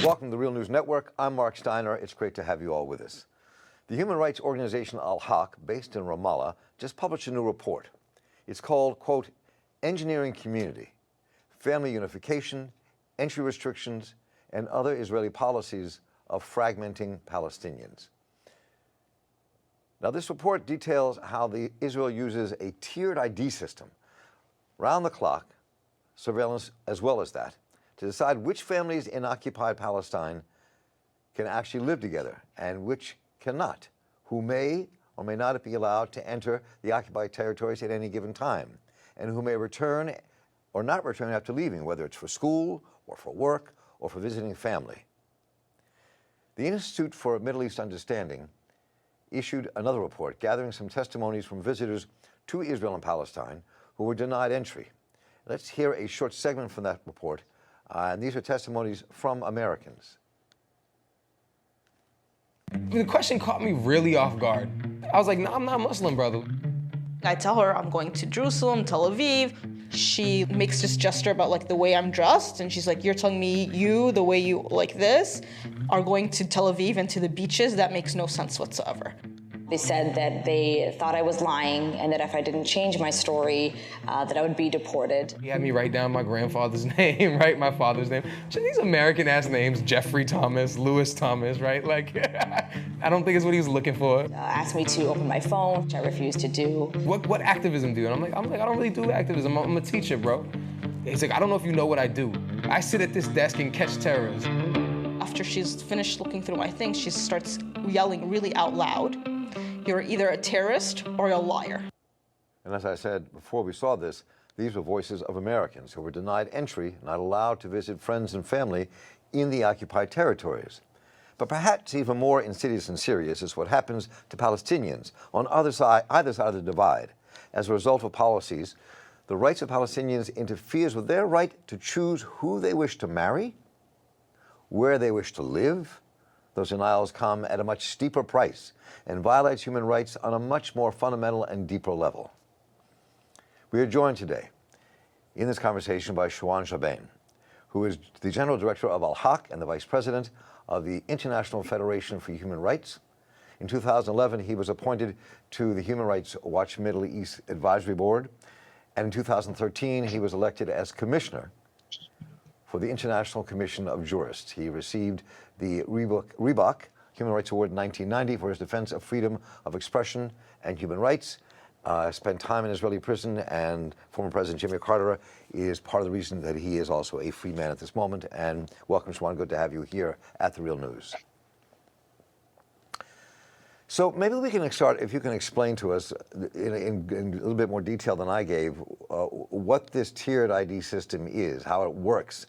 Welcome to the Real News Network. I'm Mark Steiner. It's great to have you all with us. The human rights organization Al-Haq, based in Ramallah, just published a new report. It's called, quote, Engineering Community, Family Unification, Entry Restrictions, and Other Israeli Policies of Fragmenting Palestinians. Now, this report details how Israel uses a tiered ID system, round-the-clock surveillance as well as that, to decide which families in occupied Palestine can actually live together and which cannot, who may or may not be allowed to enter the occupied territories at any given time, and who may return or not return after leaving, whether it's for school or for work or for visiting family. The Institute for Middle East Understanding issued another report gathering some testimonies from visitors to Israel and Palestine who were denied entry. Let's hear a short segment from that report. And these are testimonies from Americans. The question caught me really off guard. I was like, no, I'm not Muslim, brother. I tell her I'm going to Jerusalem, Tel Aviv. She makes this gesture about like the way I'm dressed, and she's like, you're telling me the way you like this are going to Tel Aviv and to the beaches? That makes no sense whatsoever. They said that they thought I was lying and that if I didn't change my story, that I would be deported. He had me write down my grandfather's name, right? My father's name. Just these American-ass names, Jeffrey Thomas, Lewis Thomas, right? Like, I don't think it's what he was looking for. Asked me to open my phone, which I refused to do. What activism do? And I'm like, I don't really do activism. I'm a teacher, bro. He's like, I don't know if you know what I do. I sit at this desk and catch terrorists. After she's finished looking through my things, she starts yelling really out loud. You're either a terrorist or a liar. And as I said before we saw this, these were voices of Americans who were denied entry, not allowed to visit friends and family in the occupied territories. But perhaps even more insidious and serious is what happens to Palestinians on either side of the divide. As a result of policies, the rights of Palestinians interferes with their right to choose who they wish to marry, where they wish to live. Those denials come at a much steeper price and violates human rights on a much more fundamental and deeper level. We are joined today in this conversation by Shawan Jabarin, who is the General Director of Al-Haq and the Vice President of the International Federation for Human Rights. In 2011, he was appointed to the Human Rights Watch Middle East Advisory Board, and in 2013, he was elected as Commissioner for the International Commission of Jurists. He received the Reebok Human Rights Award in 1990 for his defense of freedom of expression and human rights. Spent time in Israeli prison, and former President Jimmy Carter is part of the reason that he is also a free man at this moment. And welcome, Shawan. Good to have you here at The Real News. So maybe we can start, if you can explain to us in a little bit more detail than I gave, what this tiered ID system is, how it works,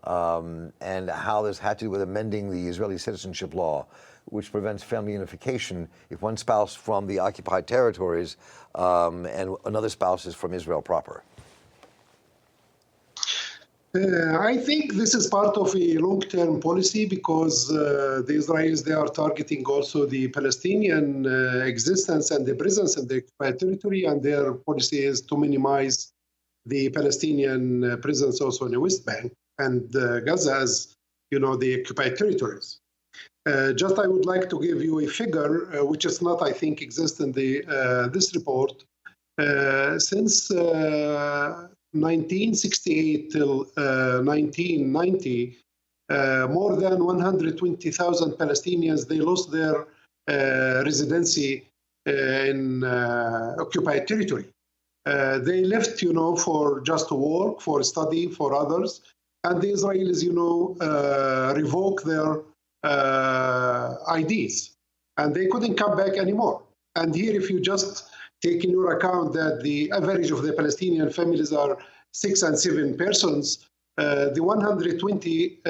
and how this had to do with amending the Israeli citizenship law, which prevents family unification if one spouse from the occupied territories and another spouse is from Israel proper. I think this is part of a long-term policy because the Israelis, they are targeting also the Palestinian existence and the presence in the occupied territory, and their policy is to minimize the Palestinian presence also in the West Bank and Gaza as, the occupied territories. Just I would like to give you a figure, which is not, I think, exist in this report. Since 1968 till 1990, more than 120,000 Palestinians, they lost their residency in occupied territory. They left, for just to work, for study, for others, and the Israelis, revoked their IDs, and they couldn't come back anymore. And here, if you just take in your account that the average of the Palestinian families are 6 and 7 persons, the 120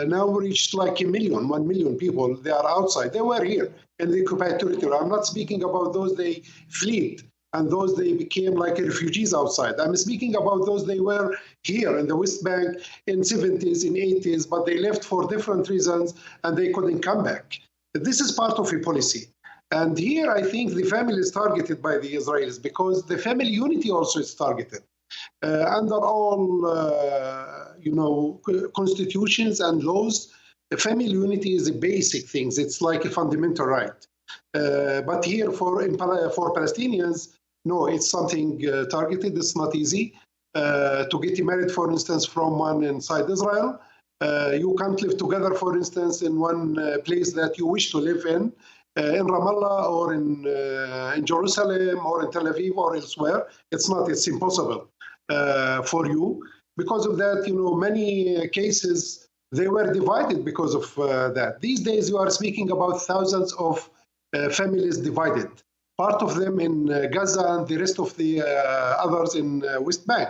now reached like 1 million people. They are outside. They were here in the occupied territory. I'm not speaking about those they fled and those they became like refugees outside. I'm speaking about those they were here in the West Bank in 70s, in 80s, but they left for different reasons and they couldn't come back. This is part of a policy. And here, I think the family is targeted by the Israelis because the family unity also is targeted. Under all, constitutions and laws, Family unity is a basic thing. It's like a fundamental right. But here for Palestinians, no, it's something targeted. It's not easy to get married, for instance, from one inside Israel. You can't live together, for instance, in one place that you wish to live in Ramallah or in Jerusalem or in Tel Aviv or elsewhere. It's impossible for you. Because of that, many cases, they were divided because of that. These days, you are speaking about thousands of families divided, part of them in Gaza and the rest of the others in West Bank.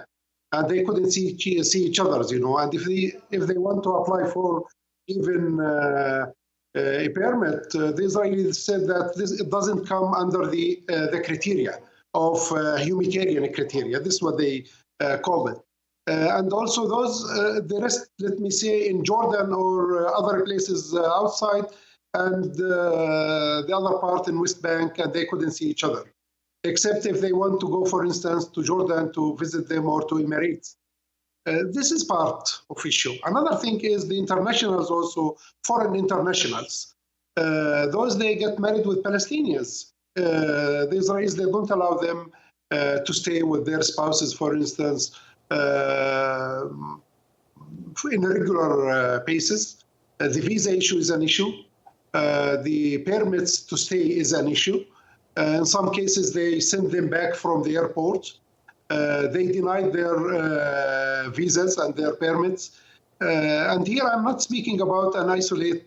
And they couldn't see each other, and if they want to apply for even a permit, the Israelis said that it doesn't come under the criteria of humanitarian criteria. This is what they call it. And also the rest, let me say, in Jordan or other places outside, and the other part in West Bank, and they couldn't see each other, except if they want to go, for instance, to Jordan to visit them or to Emirates. This is part of issue. Another thing is the internationals also, foreign internationals. Those, they get married with Palestinians. The Israelis, they don't allow them to stay with their spouses, for instance, in a regular basis. The visa issue is an issue. The permits to stay is an issue. In some cases, they send them back from the airport. They denied their visas and their permits. And here I'm not speaking about an isolated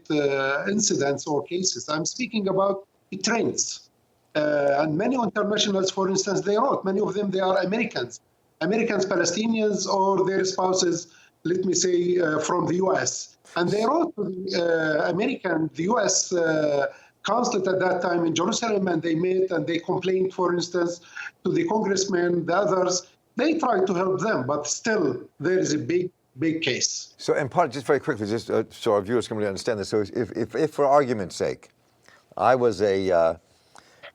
incidents or cases. I'm speaking about trends. And many internationals, for instance, they wrote, many of them, they are Americans, Palestinians, or their spouses, let me say, from the U.S. And they wrote to the U.S. consulate at that time in Jerusalem, and they met and they complained, for instance, to the congressmen, the others. They tried to help them, but still there is a big case. So, and part, just very quickly, just so our viewers can really understand this. So, if for argument's sake, I was a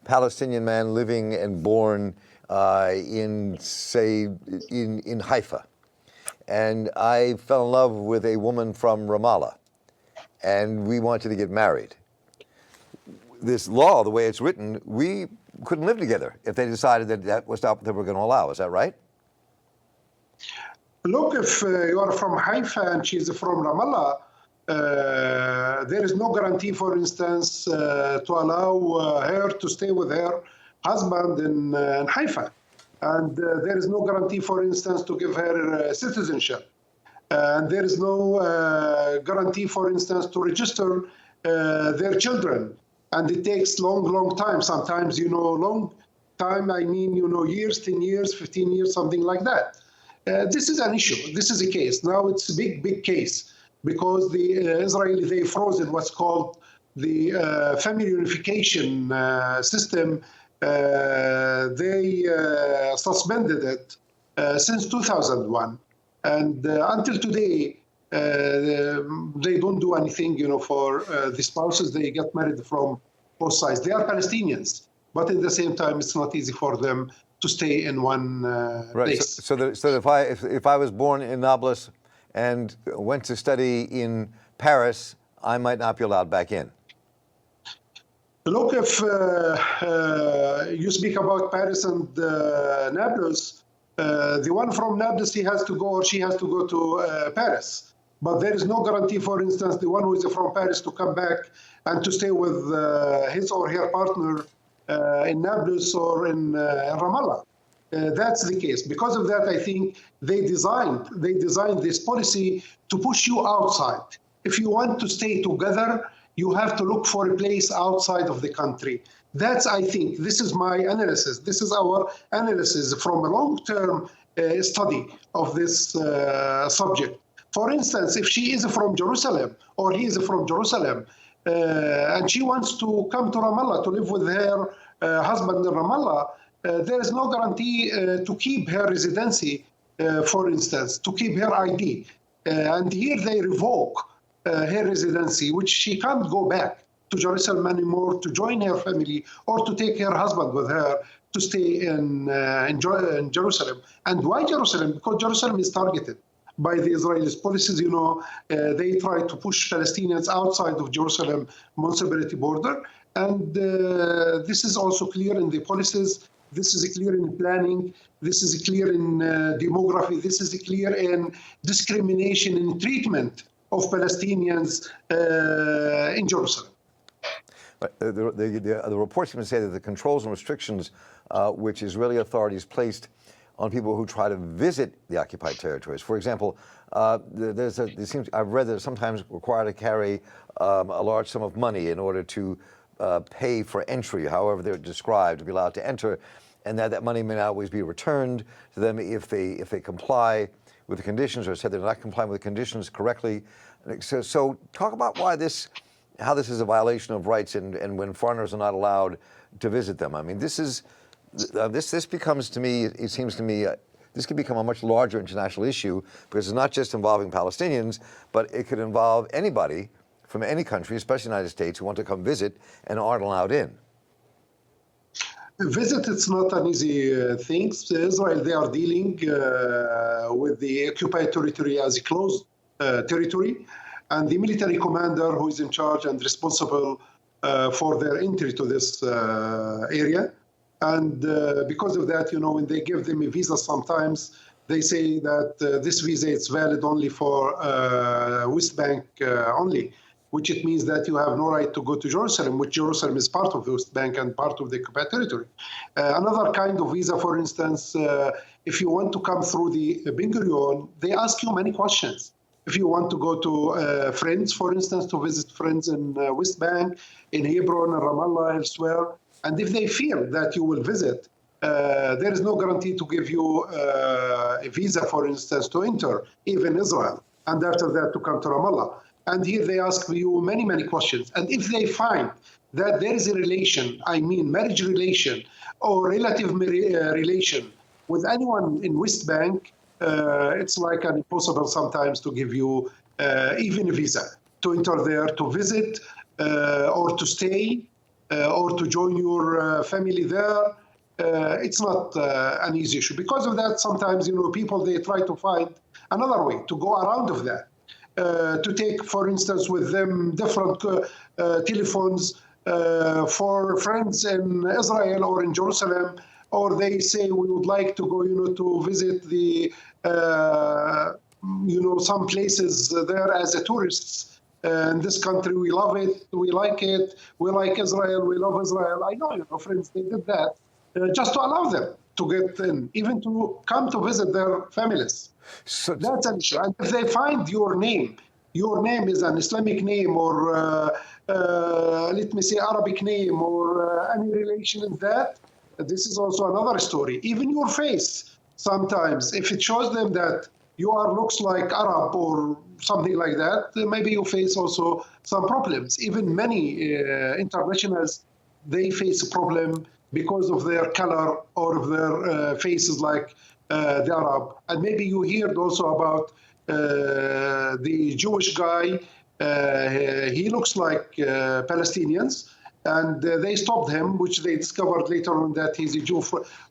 Palestinian man living and born in Haifa, and I fell in love with a woman from Ramallah, and we wanted to get married. This law, the way it's written, we couldn't live together if they decided that was not what they were going to allow. Is that right? Look, if you are from Haifa and she's from Ramallah, there is no guarantee, for instance, to allow her to stay with her husband in Haifa. And there is no guarantee, for instance, to give her citizenship. And there is no guarantee, for instance, to register their children. And it takes long time. Sometimes, long time, I mean, years, 10 years, 15 years, something like that. This is an issue. This is a case. Now it's a big case because the Israeli, they frozen what's called the family unification system. They suspended it since 2001. And until today, they don't do anything, for the spouses. They get married from both sides. They are Palestinians, but at the same time, it's not easy for them to stay in one place. So if I was born in Nablus and went to study in Paris, I might not be allowed back in. Look, if you speak about Paris and Nablus, the one from Nablus, he has to go or she has to go to Paris. But there is no guarantee, for instance, the one who is from Paris to come back and to stay with his or her partner in Nablus or in Ramallah. That's the case. Because of that, I think they designed this policy to push you outside. If you want to stay together, you have to look for a place outside of the country. That's, I think, this is my analysis. This is our analysis from a long-term study of this subject. For instance, if she is from Jerusalem or he is from Jerusalem, and she wants to come to Ramallah to live with her husband in Ramallah, there is no guarantee to keep her residency, for instance, to keep her ID. And here they revoke her residency, which she can't go back to Jerusalem anymore to join her family or to take her husband with her to stay in Jerusalem. And why Jerusalem? Because Jerusalem is targeted. by the Israelis' policies. They try to push Palestinians outside of Jerusalem municipality border. And this is also clear in the policies. This is clear in planning. This is clear in demography. This is clear in discrimination in treatment of Palestinians in Jerusalem. But the reports even say that the controls and restrictions which Israeli authorities placed on people who try to visit the occupied territories. For example, I've read that it's sometimes required to carry a large sum of money in order to pay for entry, however they're described, to be allowed to enter, and that money may not always be returned to them if they comply with the conditions, or said they're not complying with the conditions correctly. So talk about how this is a violation of rights, and when foreigners are not allowed to visit them. I mean, this becomes, to me, it seems to me, this could become a much larger international issue, because it's not just involving Palestinians, but it could involve anybody from any country, especially the United States, who want to come visit and aren't allowed in. Visit, it's not an easy thing. Israel, they are dealing with the occupied territory as a closed territory, and the military commander who is in charge and responsible for their entry to this area. And because of that, when they give them a visa, sometimes they say that this visa is valid only for West Bank only, which it means that you have no right to go to Jerusalem, which Jerusalem is part of the West Bank and part of the occupied territory. Another kind of visa, for instance, if you want to come through the Ben Gurion, they ask you many questions. If you want to go to friends, for instance, to visit friends in West Bank, in Hebron, and Ramallah, elsewhere, and if they feel that you will visit, there is no guarantee to give you a visa, for instance, to enter even Israel, and after that to come to Ramallah. And here they ask you many, many questions. And if they find that there is a relation, I mean marriage relation or relative relation with anyone in West Bank, it's like an impossible sometimes to give you even a visa to enter there, to visit or to stay or to join your family there. It's not an easy issue. Because of that, sometimes, people, they try to find another way to go around of that. To take, for instance, with them different telephones for friends in Israel or in Jerusalem, or they say we would like to go, to visit the, some places there as a tourists. In this country, we love it, we like it, we like Israel, we love Israel. I know, friends, they did that just to allow them to get in, even to come to visit their families. So that's an issue. And if they find your name is an Islamic name or, let me say, Arabic name or any relation in that, this is also another story. Even your face, sometimes, if it shows them that you looks like Arab or something like that, maybe you face also some problems. Even many internationals, they face a problem because of their color or of their faces like the Arab. And maybe you heard also about the Jewish guy. He looks like Palestinians, and they stopped him, which they discovered later on that he's a Jew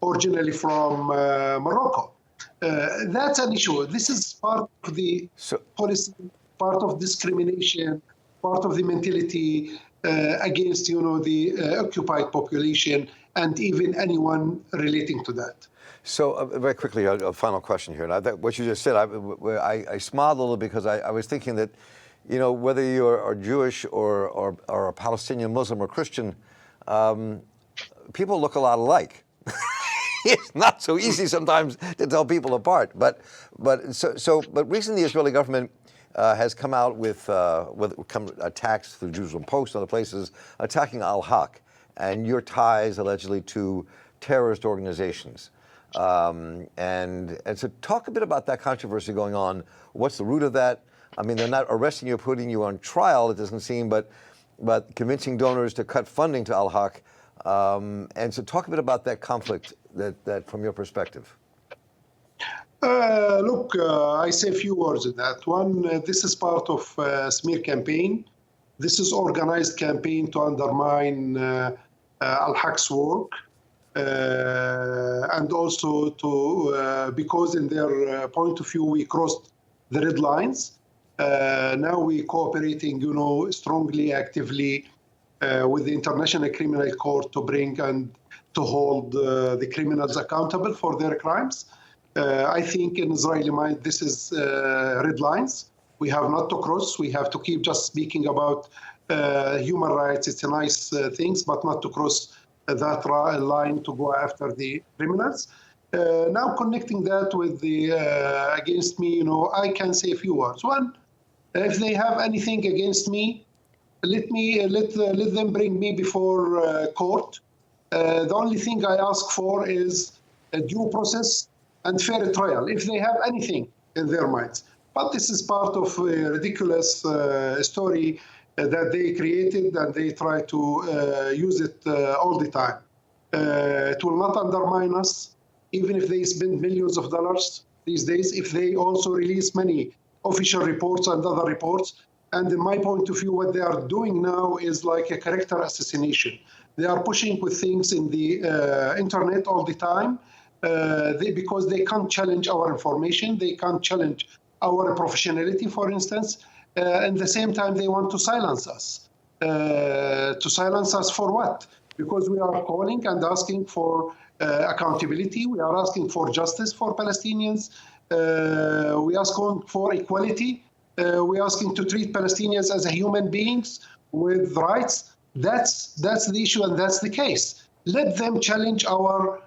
originally from Morocco. That's an issue. This is part of the policy, part of discrimination, part of the mentality against, the occupied population and even anyone relating to that. So very quickly, a final question here. And what you just said, I smiled a little because I was thinking that, whether you're Jewish or a Palestinian, Muslim, or Christian, people look a lot alike. It's not so easy sometimes to tell people apart. But recently the Israeli government has come out with attacks through Jerusalem Post and other places attacking Al-Haq and your ties allegedly to terrorist organizations. And so talk a bit about that controversy going on. What's the root of that? I mean, they're not arresting you, putting you on trial, it doesn't seem, but convincing donors to cut funding to Al-Haq. And so talk a bit about that conflict that from your perspective. Look, I say a few words on that. One, this is part of smear campaign. This is organized campaign to undermine Al-Haq's work. And also to because in their point of view, we crossed the red lines. Now we're cooperating, strongly, actively with the International Criminal Court to bring and to hold the criminals accountable for their crimes. I think in Israeli mind, this is red lines. We have not to cross. We have to keep just speaking about human rights. It's a nice things, but not to cross that line to go after the criminals. Now connecting that with the against me, I can say a few words. One, if they have anything against me, let them bring me before court. The only thing I ask for is a due process and fair trial, if they have anything in their minds. But this is part of a ridiculous story that they created, and they try to use it all the time. It will not undermine us, even if they spend millions of dollars these days, if they also release many official reports and other reports. And in my point of view, what they are doing now is like a character assassination. They are pushing with things in the internet all the time because they can't challenge our information. They can't challenge our professionality, for instance. At the same time, they want to silence us. To silence us for what? Because we are calling and asking for accountability. We are asking for justice for Palestinians. We are asking for equality. We are asking to treat Palestinians as human beings with rights. That's the issue, and that's the case. Let them challenge our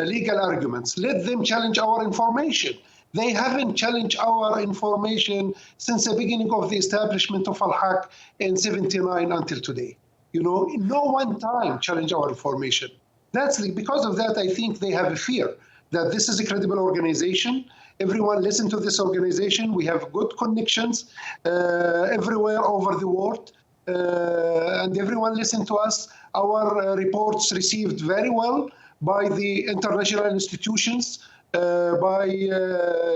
legal arguments. Let them challenge our information. They haven't challenged our information since the beginning of the establishment of Al-Haq in 1979 until today. No one time challenge our information. Because of that, I think they have a fear that this is a credible organization. Everyone listen to this organization. We have good connections everywhere over the world. And everyone listen to us. Our reports received very well by the international institutions, by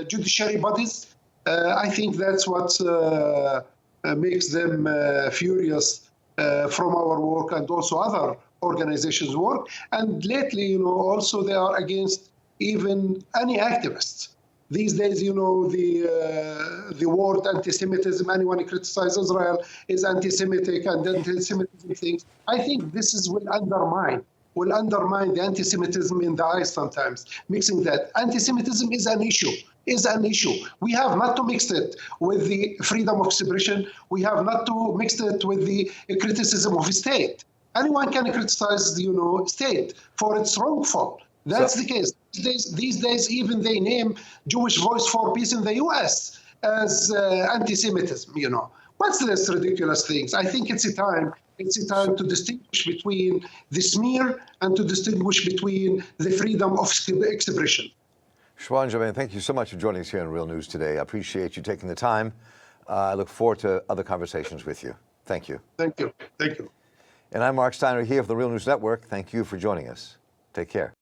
judiciary bodies. I think that's what makes them furious from our work and also other organizations' work. And lately, also they are against even any activists. These days, the word anti-Semitism, anyone who criticizes Israel is anti-Semitic and anti-Semitism things. I think this will undermine the anti-Semitism in the eyes sometimes. Mixing that. Anti-Semitism is an issue. We have not to mix it with the freedom of expression. We have not to mix it with the criticism of a state. Anyone can criticize the state for its wrongful. That's the case. These days, even they name Jewish Voice for Peace in the U.S. as anti-Semitism. What's this ridiculous things? I think it's a time to distinguish between the smear and to distinguish between the freedom of expression. Shawan Jabarin, thank you so much for joining us here on Real News today. I appreciate you taking the time. I look forward to other conversations with you. Thank you. Thank you. Thank you. And I'm Mark Steiner here for the Real News Network. Thank you for joining us. Take care.